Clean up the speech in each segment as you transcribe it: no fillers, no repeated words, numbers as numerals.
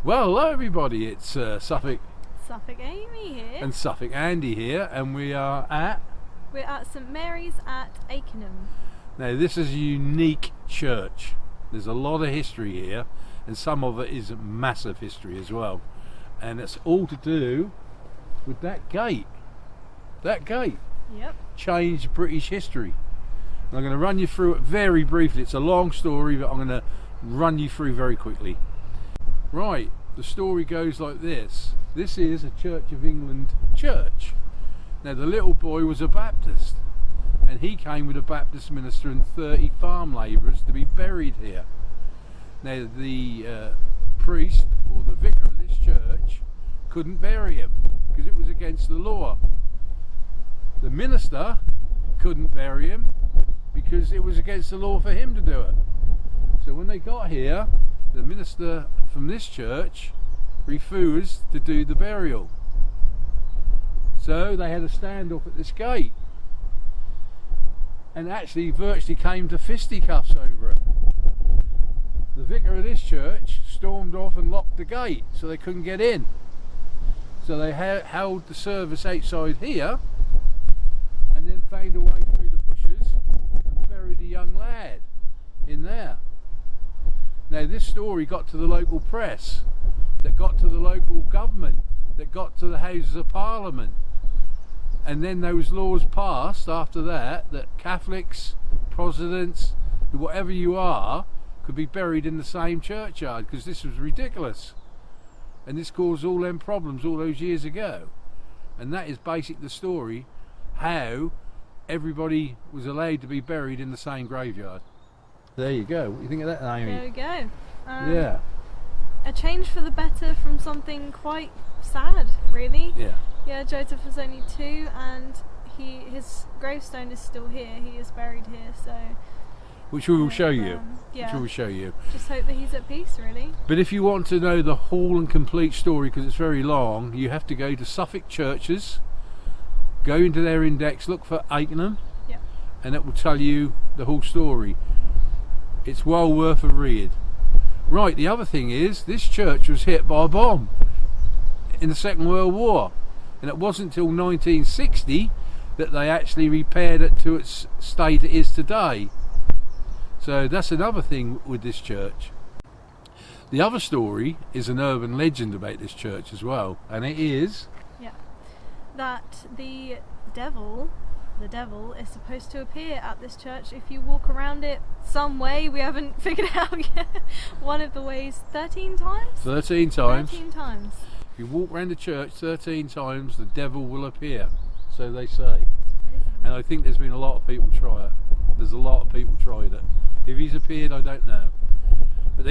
Well, hello everybody, it's Suffolk Amy here. and Suffolk Andy here, and we're at St Mary's at Akenham. Now this is a unique church. There's a lot of history here, and some of it is massive history as well, and it's all to do with that gate. That gate Yep. changed British history. And I'm going to run you through it very briefly. It's a long story, but I'm going to run you through very quickly. Right, the story goes like this. This is a Church of England church. Now the little boy was a Baptist, and he came with a Baptist minister and 30 farm labourers to be buried here. Now the priest or the vicar of this church couldn't bury him because it was against the law. The minister couldn't bury him because it was against the law for him to do it. So when they got here, the minister from this church refused to do the burial. So they had a standoff at this gate, and actually virtually came to fisticuffs over it. The vicar of this church stormed off and locked the gate so they couldn't get in. So they held the service outside here, and then found a way through the bushes and buried a young lad in there. Now this story got to the local press, that got to the local government, that got to the Houses of Parliament, and then those laws passed after that Catholics, Protestants, whatever you are, could be buried in the same churchyard, because this was ridiculous, and this caused all them problems all those years ago. And that is basically the story, how everybody was allowed to be buried in the same graveyard. There you go. What do you think of that, Amy? There we go. Yeah. A change for the better from something quite sad, really. Yeah. Yeah, Joseph was only 2, and his gravestone is still here. He is buried here, so. Which we will show you. Yeah. Which we will show you. Just hope that he's at peace, really. But if you want to know the whole and complete story, because it's very long, you have to go to Suffolk Churches, go into their index, look for Akenham, Yeah. and it will tell you the whole story. It's well worth a read. Right, the other thing is, this church was hit by a bomb in the Second World War, and it wasn't until 1960 that they actually repaired it to its state it is today. So that's another thing with this church. The other story is an urban legend about this church as well, and it is that the devil is supposed to appear at this church if you walk around it some way. We haven't figured it out yet. One of the ways, 13 times? 13 times. 13 times. If you walk around the church 13 times, the devil will appear, so they say. And I think there's been a lot of people try it. There's a lot of people tried it. If he's appeared, I don't know. But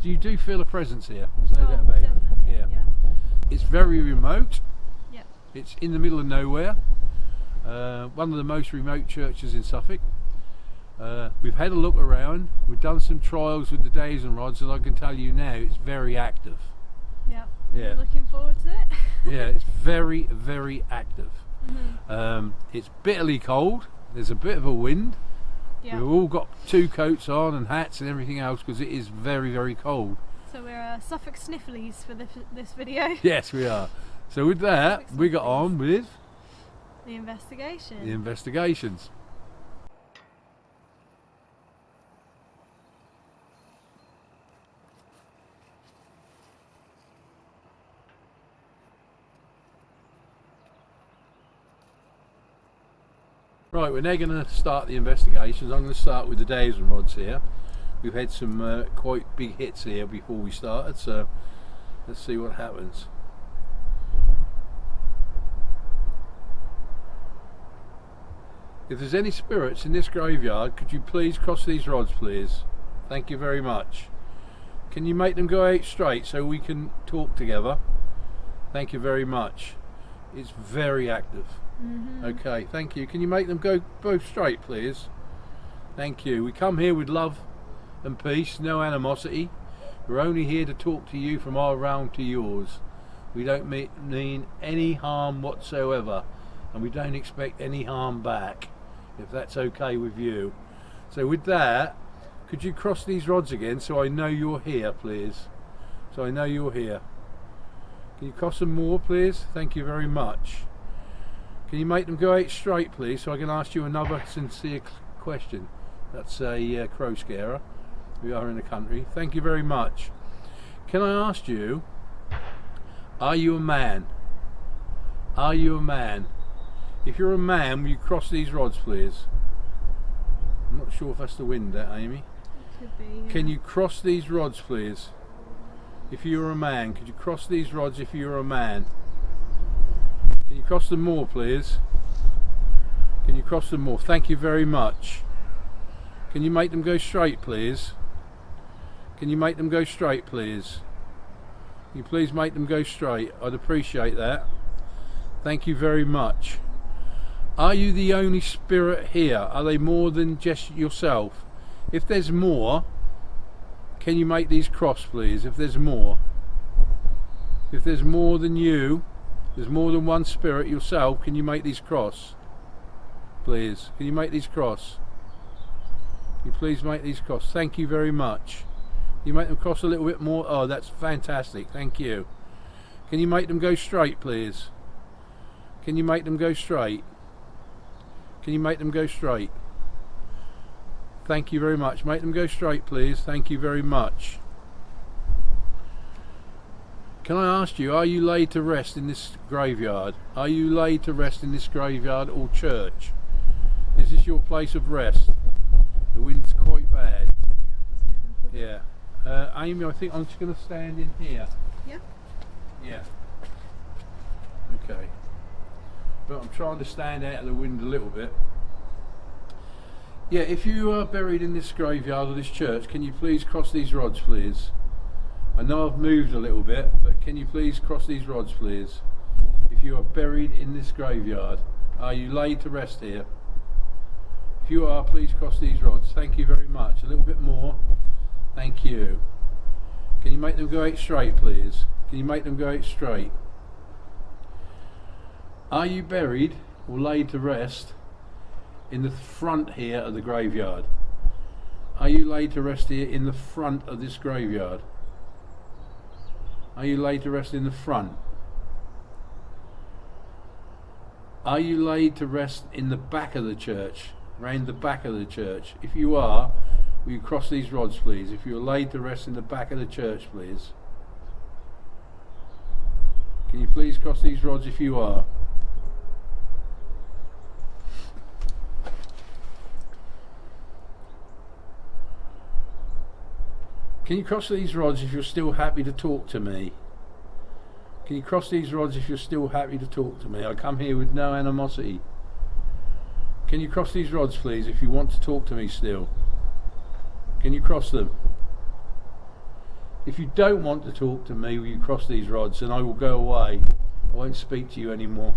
you do feel a presence here. There's no doubt about it. Yeah. It's very remote. Yeah. It's in the middle of nowhere. One of the most remote churches in Suffolk. We've had a look around. We've done some trials with the days and rods, and I can tell you now it's very active. Yeah. Yeah. Looking forward to it. Yeah, it's very, very active. Mm-hmm. It's bitterly cold. There's a bit of a wind. Yeah. We've all got 2 coats on and hats and everything else because it is very, very cold. So we're Suffolk Snifflies for this video. Yes, we are. So with that, we got on with the investigation. the investigations. Right, we're now going to start the investigations. I'm going to start with the days and rods here. We've had some quite big hits here before we started, so let's see what happens. If there's any spirits in this graveyard, could you please cross these rods, please? Thank you very much. Can you make them go out straight so we can talk together? Thank you very much. It's very active. Mm-hmm. Okay, thank you. Can you make them go both straight, please? Thank you. We come here with love and peace, no animosity. We're only here to talk to you from our realm to yours. We don't mean any harm whatsoever, and we don't expect any harm back, if that's okay with you. So with that, could you cross these rods again so I know you're here, please? so I know you're here. Can you cross them more, please? Thank you very much. Can you make them go out straight, please, so I can ask you another sincere question? That's a crow scarer. We are in the country. Thank you very much. Can I ask you, are you a man? Are you a man? If you're a man, will you cross these rods, please? I'm not sure if that's the wind there, Amy. It could be, yeah. Can you cross these rods, please? If you're a man, could you cross these rods if you're a man? Can you cross them more, please? Can you cross them more? Thank you very much. Can you make them go straight, please? Can you make them go straight, please? Can you please make them go straight? I'd appreciate that. Thank you very much. Are you the only spirit here? Are they more than just yourself? If there's more, can you make these cross, please? If there's more. If there's more than you, there's more than one spirit yourself, can you make these cross? Please. Can you make these cross? Can you please make these cross? Thank you very much. Can you make them cross a little bit more? Oh, that's fantastic. Thank you. Can you make them go straight, please? Can you make them go straight? Can you make them go straight? Thank you very much. Make them go straight, please. Thank you very much. Can I ask you, are you laid to rest in this graveyard? Are you laid to rest in this graveyard or church? Is this your place of rest? The wind's quite bad. Yeah. Amy, I think I'm just going to stand in here. Yeah? Yeah. Okay. But I'm trying to stand out of the wind a little bit. Yeah, if you are buried in this graveyard or this church, can you please cross these rods, please? I know I've moved a little bit, but can you please cross these rods, please? If you are buried in this graveyard, are you laid to rest here? If you are, please cross these rods. Thank you very much. A little bit more. Thank you. Can you make them go out straight, please? Can you make them go out straight? Are you buried or laid to rest in the front here of the graveyard? Are you laid to rest here in the front of this graveyard? Are you laid to rest in the front? Are you laid to rest in the back of the church? Round the back of the church? If you are, will you cross these rods, please? If you're laid to rest in the back of the church, please. Can you please cross these rods if you are? Can you cross these rods if you're still happy to talk to me? Can you cross these rods if you're still happy to talk to me? I come here with no animosity. Can you cross these rods, please, if you want to talk to me still? Can you cross them? If you don't want to talk to me, will you cross these rods and I will go away. I won't speak to you anymore.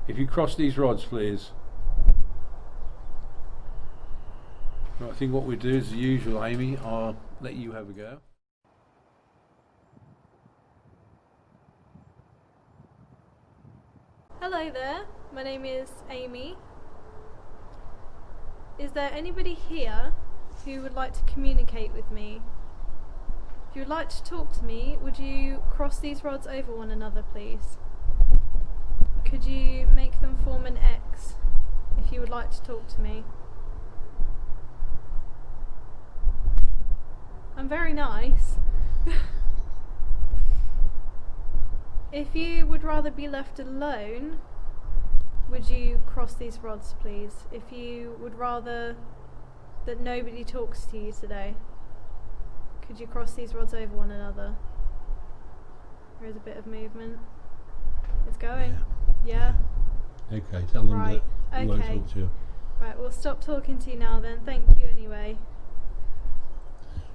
If you cross these rods, please. Right, I think what we do is the usual, Amy. I'll let you have a go. Hello there, my name is Amy. Is there anybody here who would like to communicate with me? If you would like to talk to me, would you cross these rods over one another, please? Could you make them form an X if you would like to talk to me? I'm very nice. If you would rather be left alone, would you cross these rods, please? If you would rather that nobody talks to you today, could you cross these rods over one another? There is a bit of movement. It's going. Yeah. Okay, tell them right. that we won't talk to you. Right, we'll stop talking to you now then. Thank you anyway.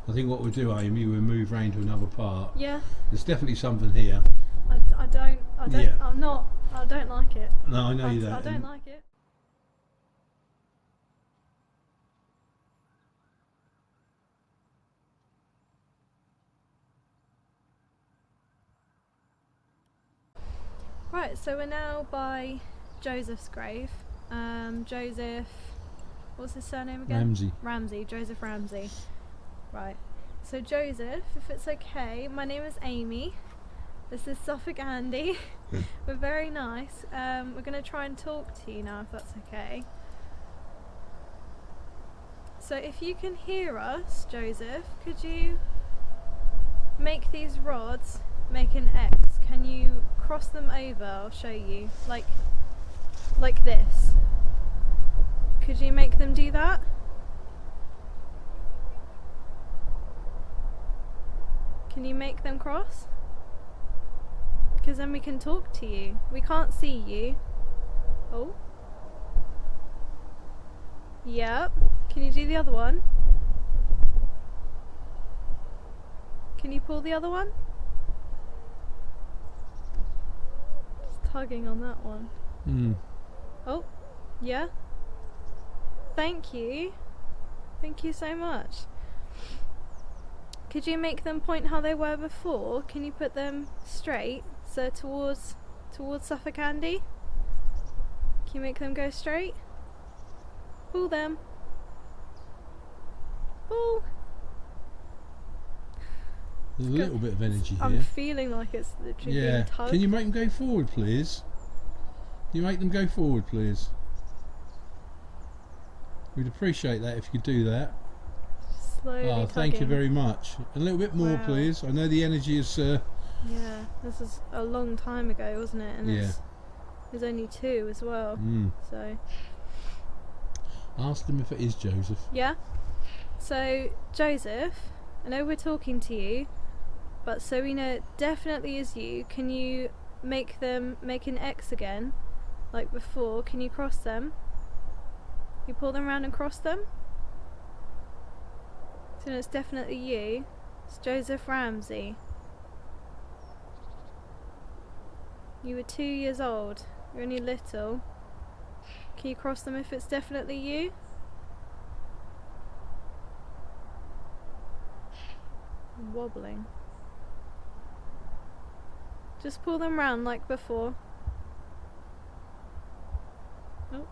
I think what we'll do, Amy, we'll move round to another part. Yeah. There's definitely something here. I don't, Yeah. I don't like it. No, I know you don't. I don't like it. Right, so we're now by Joseph's grave. Joseph, what's his surname again? Ramsey. Ramsey, Joseph Ramsey. Right. So Joseph, if it's okay, my name is Amy. This is Suffolk Andy. We're very nice. We're going to try and talk to you now, if that's okay. So if you can hear us, Joseph, could you make these rods make an X? Can you cross them over? I'll show you. Like this. Could you make them do that? Can you make them cross? Because then we can talk to you. We can't see you. Oh. Yep. Can you do the other one? Can you pull the other one? Just tugging on that one. Oh. Yeah. Thank you. Thank you so much. Could you make them point how they were before? Can you put them straight? So towards Suffolk Andy? Can you make them go straight? Pull them. Pull. There's a little bit of energy here. I'm feeling like it's literally being tugged. Can you make them go forward, please? Can you make them go forward, please? We'd appreciate that if you could do that. Slowly tugging. Thank you very much. A little bit more, Wow. please. I know the energy is... Yeah, this is a long time ago, wasn't it? And Yeah. there's only 2 as well. So Ask them if it is Joseph. yeah. So Joseph, I know we're talking to you, but so we know it definitely is you. Can you make them make an X again, like before? Can you cross them? You pull them around and cross them. So it's definitely you. It's Joseph Ramsey. You were 2 years old. You're only little. Can you cross them if it's definitely you? I'm wobbling. Just pull them round like before. Oh,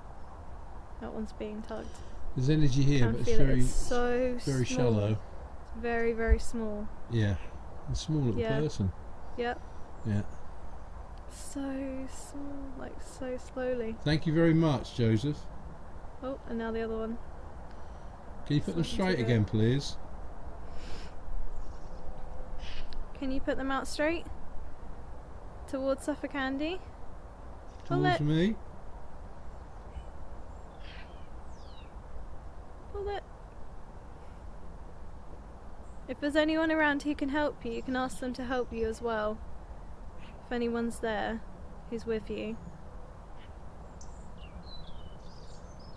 that one's being tugged. There's energy here, Can but it's feel it. very, It's so very small. shallow. It's very, very small. Yeah. A small little Yeah. person. Yep. Yeah. So small, like so slowly. Thank you very much, Joseph. Oh, and now the other one. Can you put them Something's straight a bit- again, please? Can you put them out straight? Towards Suffolk Andy? Towards me? Pull it. If there's anyone around who can help you can ask them to help you as well. If anyone's there who's with you.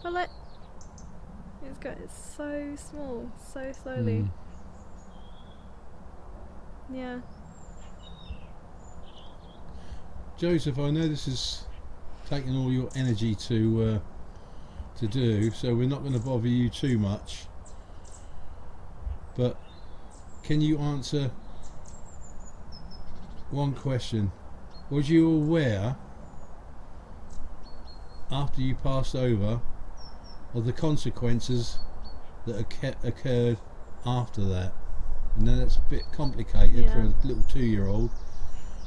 Pull it. It's so small, so slowly. Yeah. Joseph, I know this is taking all your energy to do, so we're not going to bother you too much. But can you answer one question? Was you aware, after you passed over, of the consequences that occurred after that? I know that's a bit complicated for a little 2-year-old,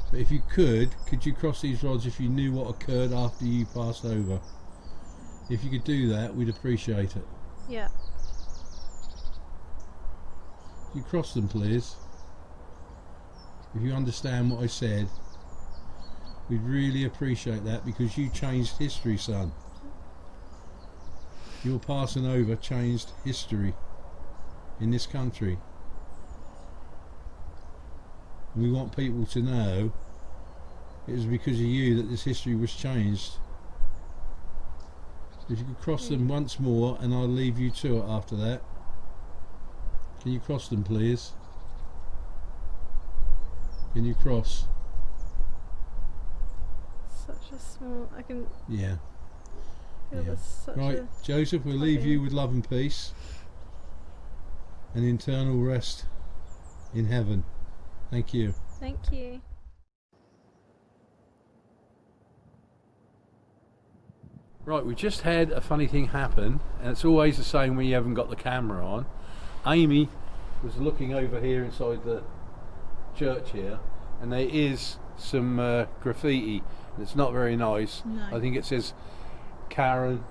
but if you could you cross these rods if you knew what occurred after you passed over? If you could do that, we'd appreciate it. Yeah. You cross them, please. If you understand what I said, we'd really appreciate that, because you changed history, son. Your passing over changed history in this country. And we want people to know it was because of you that this history was changed. If you could cross them once more, and I'll leave you to it after that. Can you cross them, please? Can you cross? Such a small. I can. Yeah. Feel there's such Right, a. Joseph, we'll leave tugging. you with love and peace and eternal rest in heaven. Thank you. Thank you. Right, we just had a funny thing happen, and it's always the same when you haven't got the camera on. Amy was looking over here inside the church here, and there is some graffiti. It's not very nice. No. I think it says Karen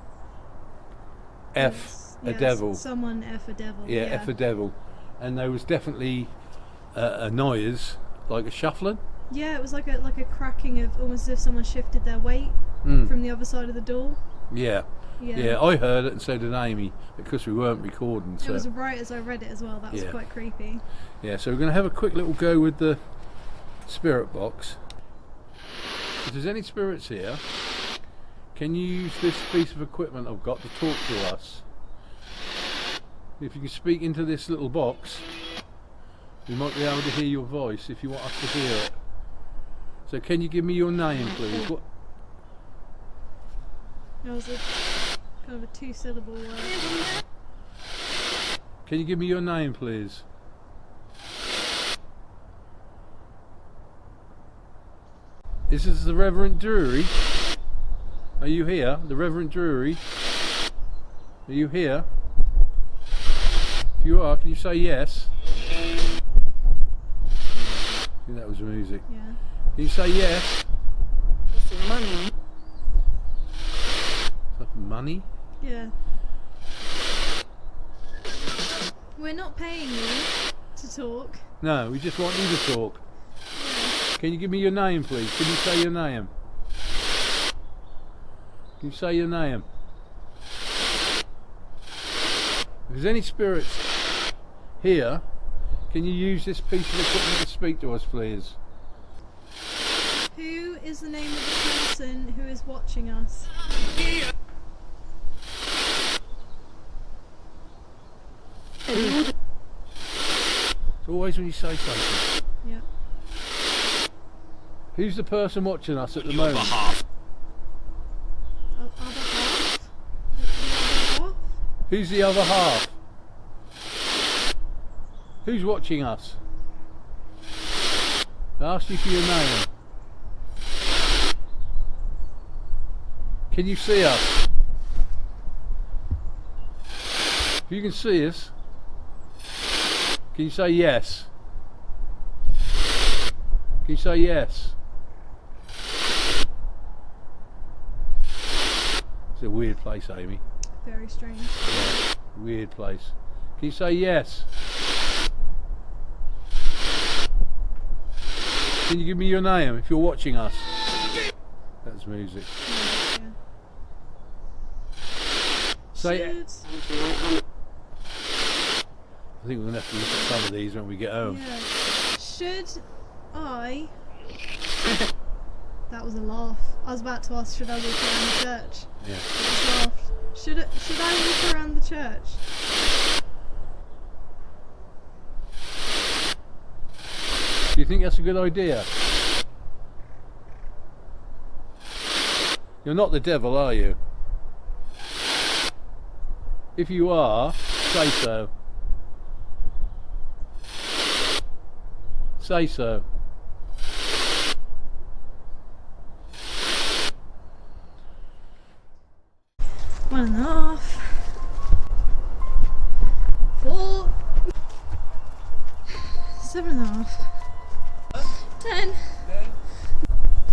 F a devil. Someone F a devil. Yeah, F a devil. And there was definitely a noise, like a shuffling. Yeah, it was like a cracking of almost as if someone shifted their weight from the other side of the door. Yeah. Yeah, I heard it, and so did Amy, because we weren't recording. So. It was right as I read it as well. That was quite creepy. Yeah, so we're going to have a quick little go with the spirit box. If there's any spirits here, can you use this piece of equipment I've got to talk to us? If you can speak into this little box, we might be able to hear your voice if you want us to hear it. So can you give me your name, please? What? That was kind of a 2-syllable word. Can you give me your name, please? This is the Reverend Drury. Are you here? The Reverend Drury? Are you here? If you are, can you say yes? I think that was the music. Yeah. Can you say yes? Money. Money? Yeah. We're not paying you to talk. No, we just want you to talk. Can you give me your name, please? Can you say your name? Can you say your name? If there's any spirits here, can you use this piece of equipment to speak to us, please? Who is the name of the person who is watching us? It's always when you say something. Yeah. Who's the person watching us at the moment? Other half? The other half? Who's the other half? Who's watching us? I asked you for your name. Can you see us? If you can see us, can you say yes? Can you say yes? It's a weird place, Amy. Very strange. Yeah, weird place. Can you say yes? Can you give me your name if you're watching us? That's music. Yeah. Say it. Should, I think we're going to have to look at some of these when we get home. yeah. Should I... That was a laugh. I was about to ask, should I walk around the church? Yeah. I just laughed. Should I walk around the church? Do you think that's a good idea? You're not the devil, are you? If you are, say so. Say so. One and a half. 4. 7 and a half. 10.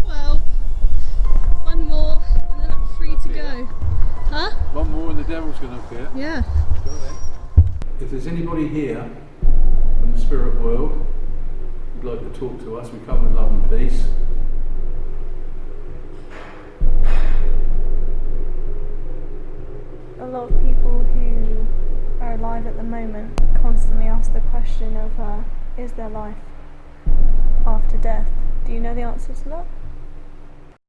12. One more, and then I'm free to go. Huh? One more and the devil's going to appear. Yeah. If there's anybody here from the spirit world who'd like to talk to us, we come with love and peace. A lot of people who are alive at the moment constantly ask the question of is there life after death? Do you know the answer to that?